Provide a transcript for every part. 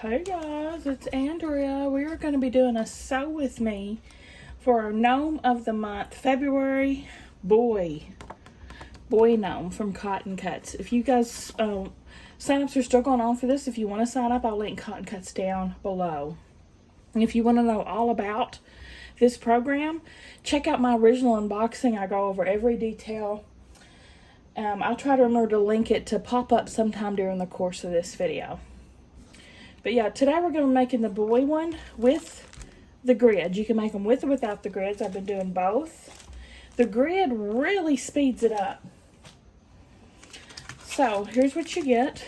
Hey guys, it's Andrea. We are going to be doing a sew with me for our Gnome of the Month, February boy gnome from Cotton Cuts. If you guys, sign-ups are still going on for this. If you want to sign up, I'll link Cotton Cuts down below. And if you want to know all about this program, check out my original unboxing. I go over every detail. I'll try to remember to link it to pop up sometime during the course of this video. But yeah, today we're going to be making the boy one with the grid. You can make them with or without the grids. I've been doing both. The grid really speeds it up. So here's what you get.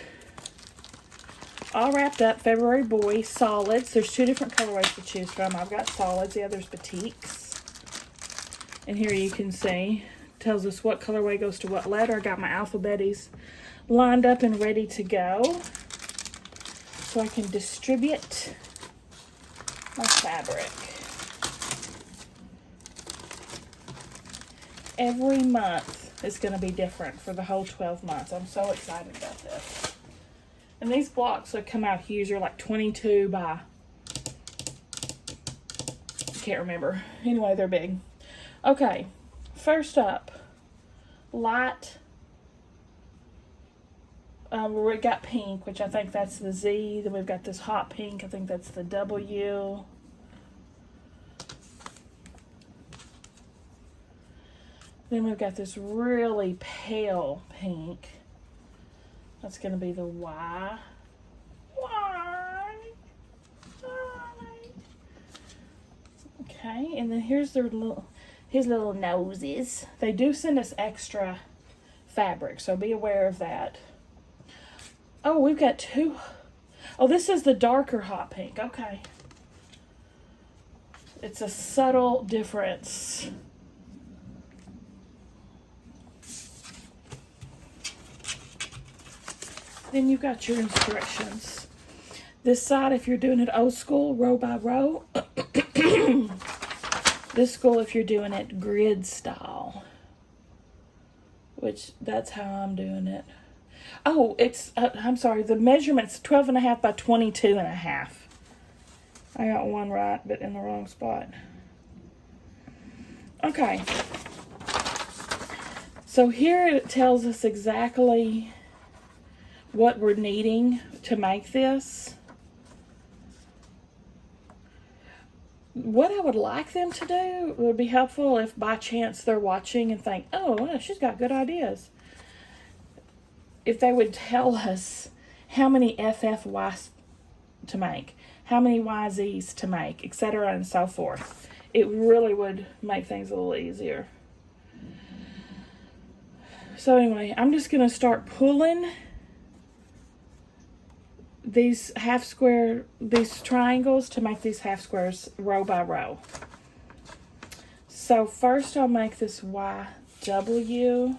All wrapped up, February boy solids. There's two different colorways to choose from. I've got solids, the other's batiks. And here you can see, tells us what colorway goes to what letter. I got my alphabeties lined up and ready to go, so I can distribute my fabric. Every month is going to be different for the whole 12 months. I'm so excited about this. And these blocks will come out huge. They're like 22 by, I can't remember. Anyway, they're big. Okay, first up, light. We got pink, which I think that's the Z. Then we've got this hot pink. I think that's the W. Then we've got this really pale pink. That's going to be the Y. Y. Okay, and then here's their his little noses. They do send us extra fabric, so be aware of that. Oh, we've got two. Oh, this is the darker hot pink. Okay. It's a subtle difference. Then you've got your instructions. This side, if you're doing it old school, row by row. This school, if you're doing it grid style. Which, that's how I'm doing it. Oh, it's, I'm sorry, the measurement's 12.5 by 22.5. I got one right, but in the wrong spot. Okay. So here it tells us exactly what we're needing to make this. What I would like them to do would be helpful if by chance they're watching and think, oh, well, she's got good ideas. If they would tell us how many FFYs to make, how many YZs to make, etc. and so forth, it really would make things a little easier. So anyway, I'm just going to start pulling these half square, these triangles to make these half squares row by row. So first I'll make this YW.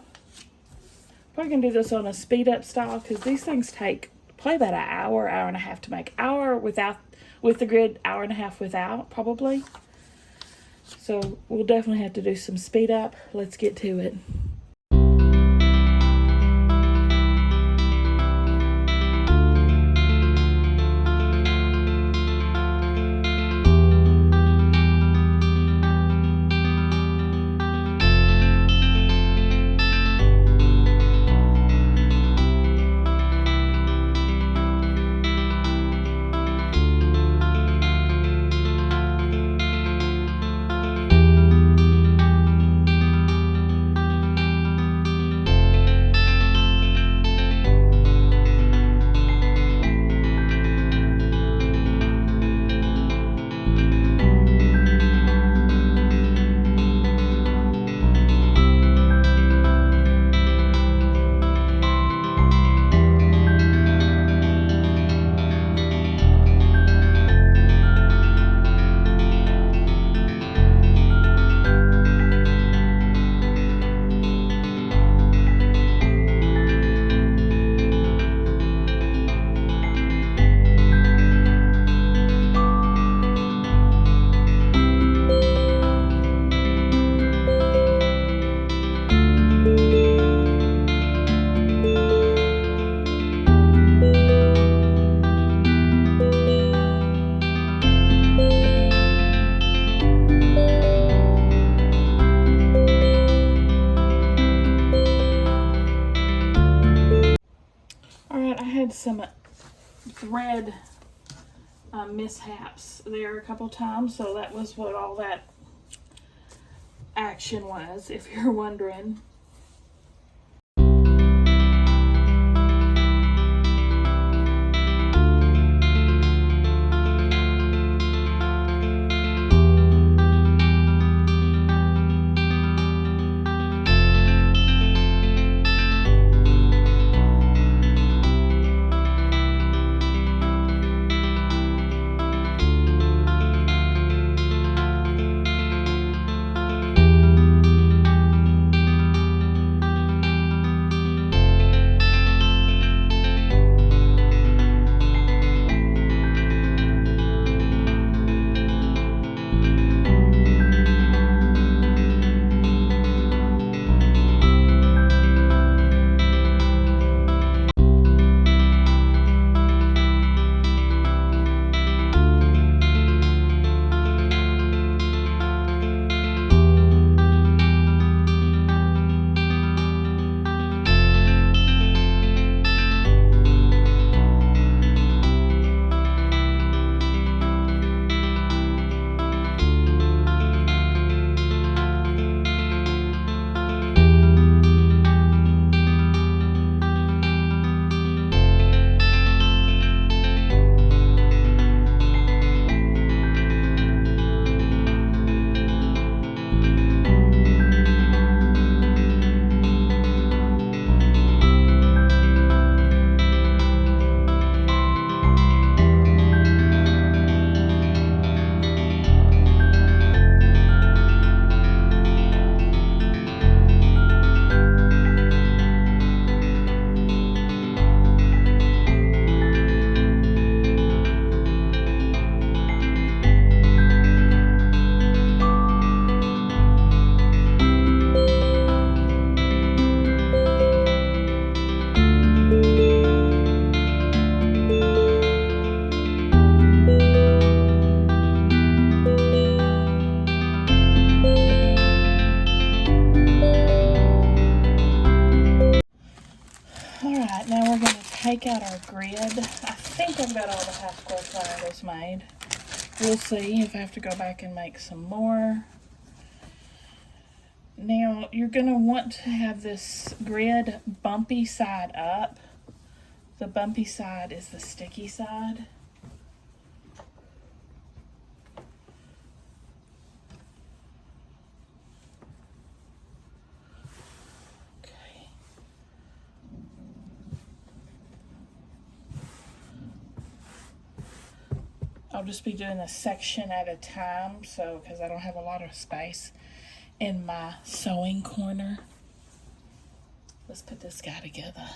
Probably gonna do this on a speed up style because these things take probably about an hour, hour and a half to make. Hour without, with the grid, hour and a half without, probably. So we'll definitely have to do some speed up. Let's get to it. had some thread mishaps there a couple times, so that was what all that action was, if you're wondering. Alright, now we're going to take out our grid. I think I've got all the half square triangles made. We'll see if I have to go back and make some more. Now, you're going to want to have this grid bumpy side up. The bumpy side is the sticky side. I'll just be doing a section at a time, so because I don't have a lot of space in my sewing corner. Let's put this guy together.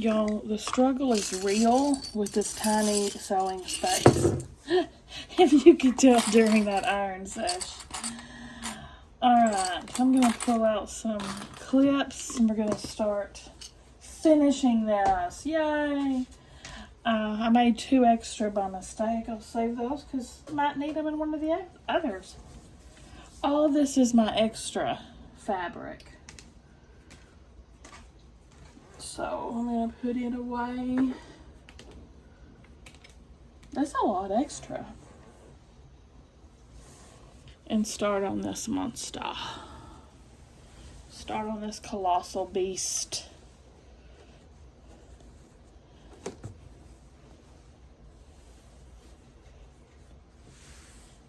Y'all, the struggle is real with this tiny sewing space. If you could tell during that iron sesh. Alright, I'm going to pull out some clips and we're going to start finishing this. Yay! I made 2 extra by mistake. I'll save those because I might need them in one of the others. All this is my extra fabric. So I'm going to put it away. That's a lot extra. And start on this monster. Start on this colossal beast.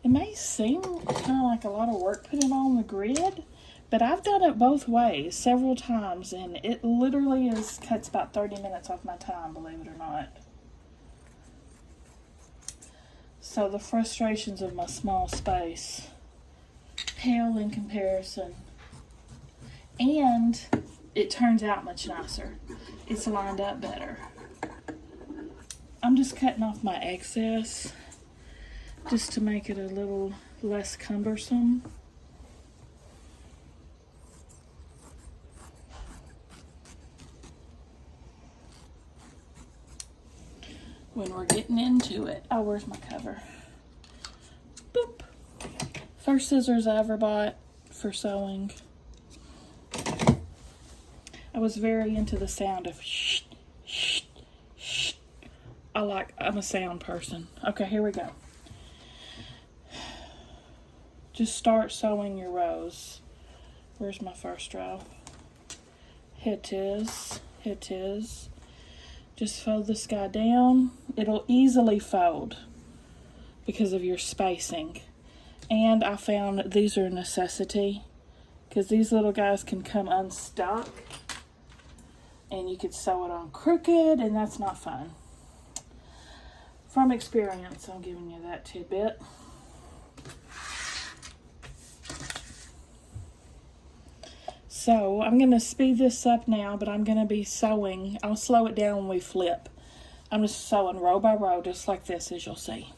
It may seem kind of like a lot of work putting on the grid, but I've done it both ways several times, and it literally cuts about 30 minutes off my time, believe it or not. So the frustrations of my small space pale in comparison. And it turns out much nicer. It's lined up better. I'm just cutting off my excess just to make it a little less cumbersome. When we're getting into it. Oh, where's my cover? Boop. First scissors I ever bought for sewing. I was very into the sound of shh, shh, shh. I'm a sound person. Okay, here we go. Just start sewing your rows. Where's my first row? Here it is. Here it is. Just fold this guy down. It'll easily fold because of your spacing. And I found these are a necessity because these little guys can come unstuck and you could sew it on crooked, and that's not fun. From experience, I'm giving you that tidbit. So I'm going to speed this up now, but I'm going to be sewing. I'll slow it down when we flip. I'm just sewing row by row, just like this, as you'll see.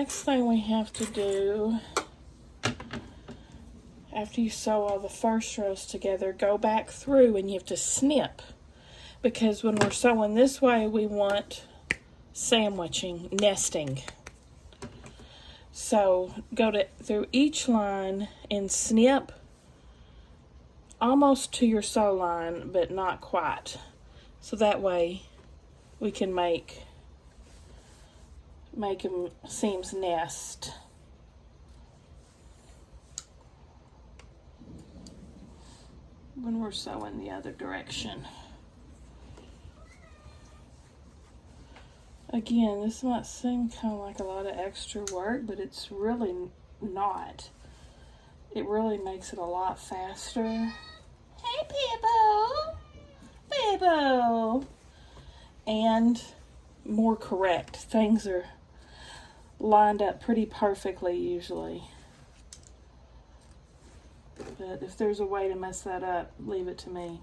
next thing we have to do, after you sew all the first rows together, go back through and you have to snip. Because when we're sewing this way, we want sandwiching, nesting. So go through each line and snip almost to your sew line, but not quite. So that way we can make them seams nest. When we're sewing the other direction. Again, this might seem kind of like a lot of extra work, but it's really not. It really makes it a lot faster. Hey, Pippo! Pippo! And more correct. Things are lined up pretty perfectly usually. But if there's a way to mess that up, leave it to me.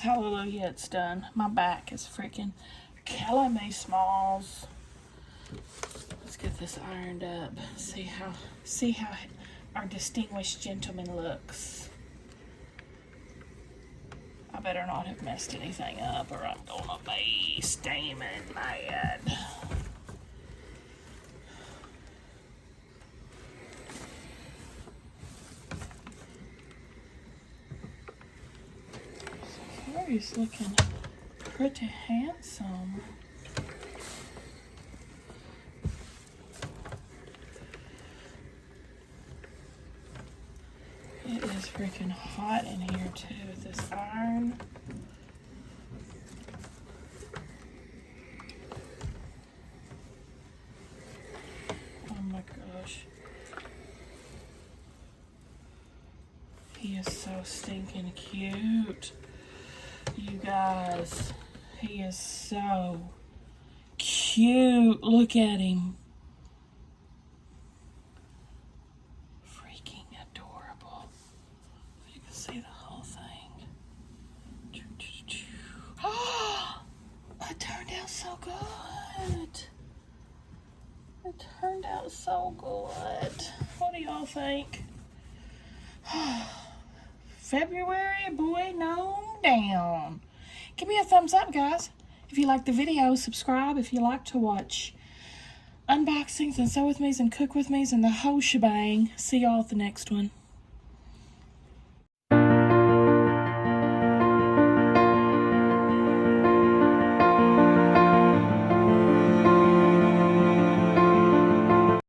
Hallelujah, it's done. My back is freaking killing me, Smalls. Let's get this ironed up. See how our distinguished gentleman looks. I better not have messed anything up or I'm gonna be steaming mad. He's looking pretty handsome. It is freaking hot in here too with this iron. is so stinking cute. You guys, he is so cute. Look at him. Freaking adorable. You can see the whole thing. Oh, it turned out so good. It turned out so good. What do y'all think? February boy gnome down. Give me a thumbs up, guys. If you like the video, subscribe if you like to watch unboxings and sew with me's and cook with me's and the whole shebang. See y'all at the next one.